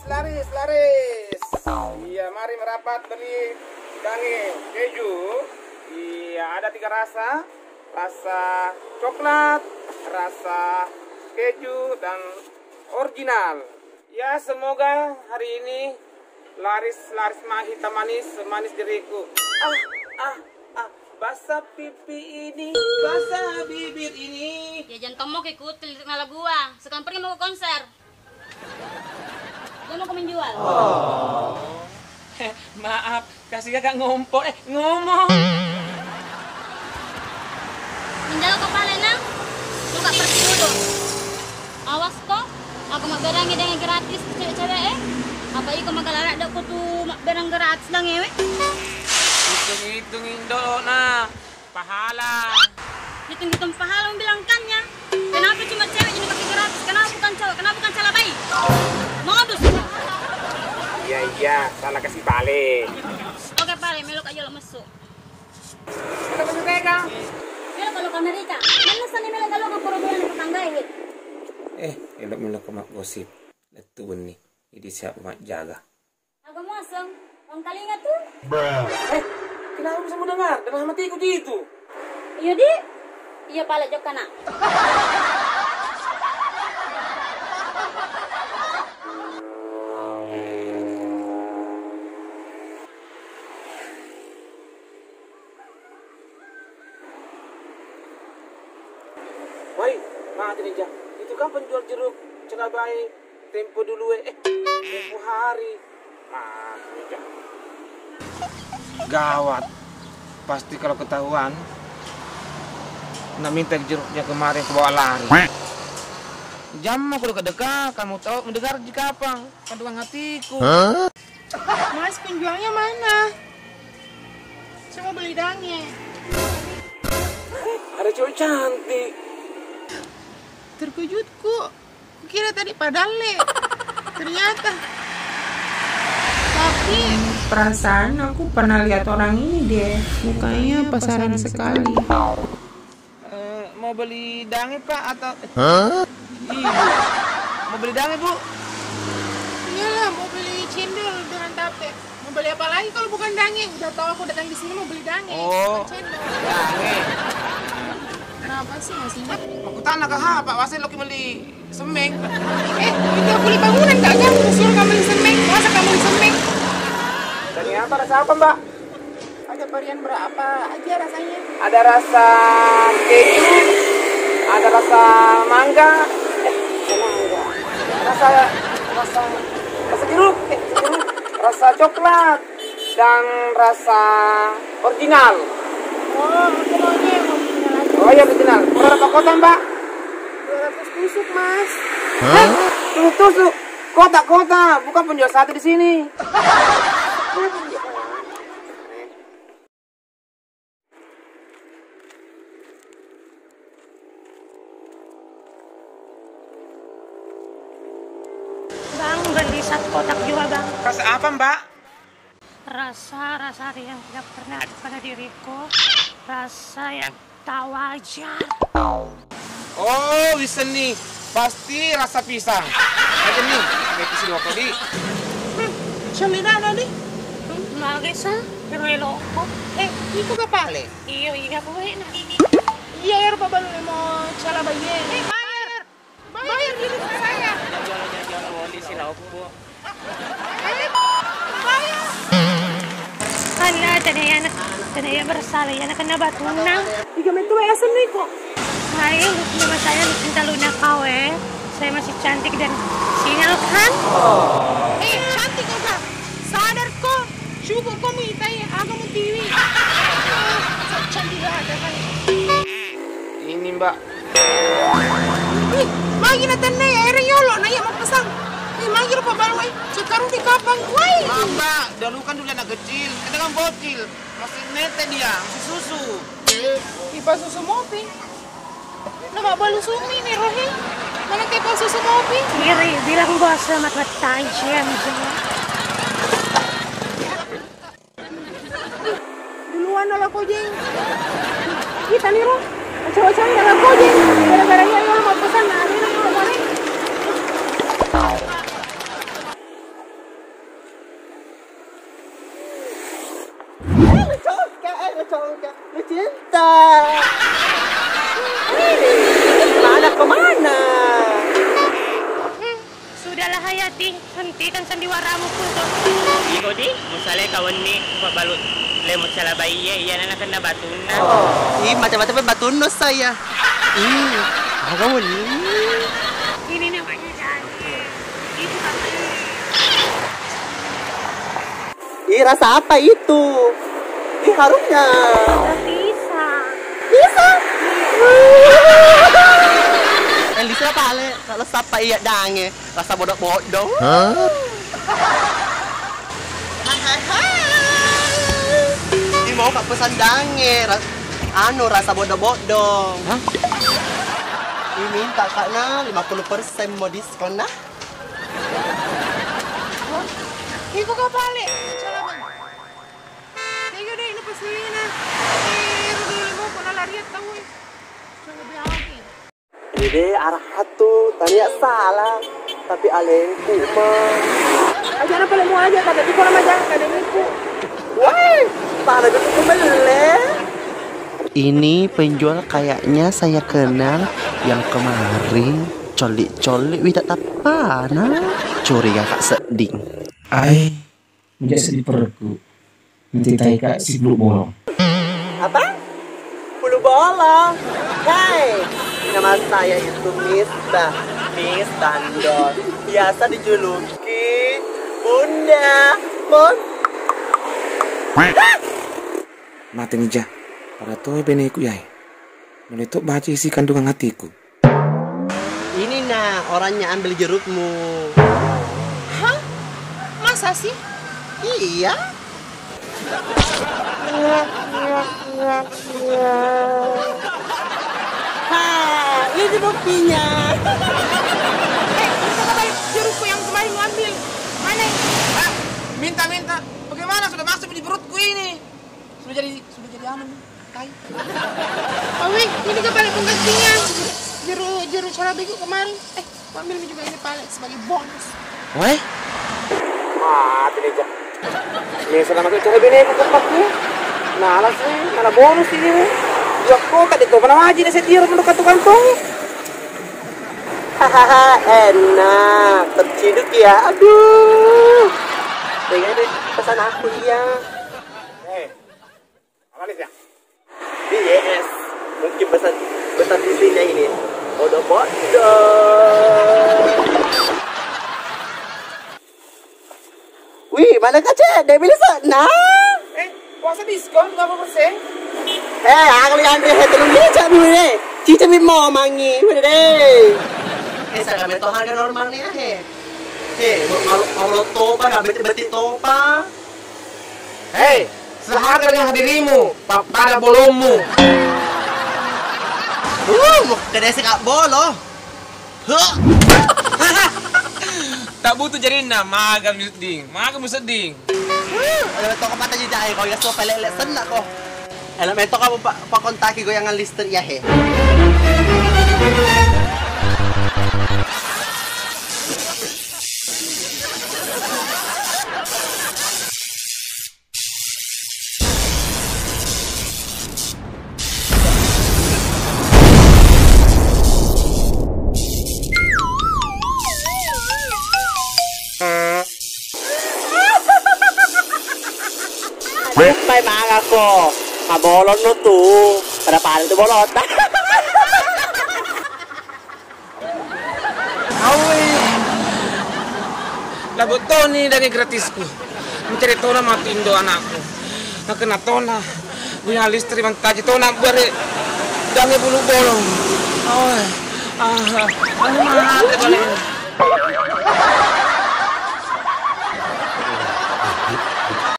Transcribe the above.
laris. Iya, mari merapat beli dange keju. Iya, ada 3 rasa. Rasa coklat, rasa keju, dan original. Ya, semoga hari ini laris hitam manis diriku. Basah pipi ini, basah bibir ini. Ya jangan tomok ikut lirik nala gua. Sekarang pergi mau ke konser. Gua mau ke menjual. Maaf, kasih kakak ngomong. Menjaga kepala nang. Buka pergi dulu. Awas kok. Aku mak berangi dengan gratis cewek-cewek Apa iko magalarak dak ko tu mak berang gratis lang Hitung Indo, nah, pahala. Hitung pahala membilangkannya. Kenapa cuma cewek yang pakai gratis? Kenapa bukan cowok? Kenapa bukan salah bayi? Modus. Iya, salah kasih balik. Oke, pare, melok aja lo masuk. Kita masuk tega. Melok kalau ke Amerika. Mana sana melok kalau ke perubahan tetangga ini? Melok ke mak gosip. Letun nih. Jadi siap mak jaga. Aku masuk. Orang Kalinga tuh. Kenapa bisa mendengar? Dalam hatiku gitu. Iya, Di. Iya, pala jok kana. Woi, mati nih, Jak. Itu kan penjual jeruk cerabai tempo dulu tempo hari. Mati nih, Jak. Gawat. Pasti kalau ketahuan nak minta jeruknya kemarin ke bawah lari. Jam aku udah dekat, kamu tahu mendengar jika apa? Kandungan hatiku. Mas, penjualnya mana? Saya mau beli dange. Ada cewek cantik. Terkejutku. Kukira tadi padale. Ternyata. Tapi perasaan aku pernah lihat orang ini deh. Mukanya pasaran sekali. Mau beli dange, Pak, atau Ibu. Mau beli dange, Bu? Iyalah, mau beli cendol dengan tape. Mau beli apa lagi kalau bukan dange? Udah tahu aku datang di sini mau beli dange. Oh, bukan cendol. dange. Kenapa sih masih ingat? Aku tanah ke Pak, wasit lo beli semeng. Itu aku beli bangunan gak kan? Suruh kamu beli semeng. Masa kamu beli semeng? Dan apa rasa apa, Mbak? Ada varian berapa aja rasanya? Ada rasa keju, ada rasa mangga, rasa jeruk, rasa coklat, dan rasa original. Oh, aku maunya yang original aja. Oh iya, original. Berapa kota, Mbak? 200 tusuk, Mas. Hah? Tusuk. Kota, bukan penjual satu di sini. Bang, beli 1 kotak juga, Bang. Rasa apa, Mbak? Rasa yang tidak pernah ada pada diriku. Rasa yang tak wajar. Oh, bisa nih. Pasti rasa pisang. Aja nih, kayak pisang dua kali. Shalina ada nih. Lagi sa, pero iloko. Ito ka pale. Iyo, iya po na. Iya, air pa ba mo chala baye? Bayar! Bayar dito sa saya. Jangan wali sila po. Bayar! Hala, tanaya bersalah yan akan nabatunang. Ika may tuwa asan ni ko. Hai, nama saya Lucinta Luna Kawe. Saya masih cantik dan sinyal kan? Cantik ka. Sadar ko. Syuko ko mitay aga mo TV. Cantik ada kan. Ini, Mbak. Magi na tanay air yolo na iya magpasang. Magi pa balway. Sekarang di kapang. Wai. Mbak, dulu kan dulu anak kecil. Kita kan bocil. Masih nete dia, masih susu. Ipa susu mopi. Nama balu sumi nih Rohil. Mana kepa susu mopi? Iri, bilang bos selamat bertajian. Duluan nala ko jeng. Kita nih Roh. Cowok-cowok nala ko jeng. Gara-gara iya mau pesan nah ini nang mana? Santikan sandiwaramu pun tuh. Iko di, misalnya kawan ni pabalut lemot sa labay iya na kena batuna. Macam-macam batunos saya. Kamu ni. Ini namanya cantik. Itu katanya. Rasa apa itu? Harumnya. Bisa. Elisa pale, kalau sapa iya dange, rasa bodoh-bodoh. Ini mau kak pesan dange, rasa bodoh-bodoh. Ini minta kakna 50% mau diskon nah. Iko ka balik. Salamat. Tiga deh ini pasilina. Rudul mo ko nalariat tahu. Jangan biawin. Jadi arah hatu, tanya salah, tapi alengku mah. Aja na pala mo aja, tapi di ko na majang kada niku. Wah, para gitu kembali. Ini penjual kayaknya saya kenal yang kemarin colik-colik wih tak apa nah. Curiga kak seding. Ai, menjadi sedih perutku. Mencintai kak si bulu bolong. Apa? Bulu bolong? Hai, nama saya itu Miss Dandon. Biasa dijuluki Bunda Mati nija. Para tuh beneku yai. Meletup baca isi kandungan hatiku. Ini nah orangnya ambil jerukmu. Hah? Masa sih? Iya. Ini buktinya. Kita balik jerukku yang kemarin lu ambil. Mana? Minta. Bagaimana sudah masuk di perutku ini? Sudah jadi aman. Tai. Awi, ini ka balik penggantinya. Jeruk carabiku kemarin. Aku ambil juga ini paling sebagai bonus. Weh? Mati nija. Ini sudah masuk cara beneku tempatku. Nah, alas nih, mana bonus ini nih? Jual kok tadi kau pernah wajib setir mendekat kantong. Hahaha, enak, terciduk ya, aduh. Tengah deh, pesan aku ya. Apa nih ya? Yes, mungkin pesan isinya ini. Bodoh. Wih, mana kaca? Dia bilang sana. Puasa diskon 50%. Aku lihat dia terus dia cak dulu deh. Cica mau mangi, udah deh. Saya kami tahu harga normalnya mau topa, beti topa. Hei, seharga dengan dirimu, pada bolongmu. Kedai sekak bolo. Tak butuh jadi nama magam seding. Alam ito ka pata dyan dahil ko, yaso palelesan na ko. Alam ito ka pakontaki ko yung lister ya he. May mga ko, kabolon mo to. Para paano ito bolot? Awi, lagot to ni dari gratisku. Mencari tona matindo anakku. Nak kena tona, punya listri mantaji tona beri dangi bulu bolong. Mati balik.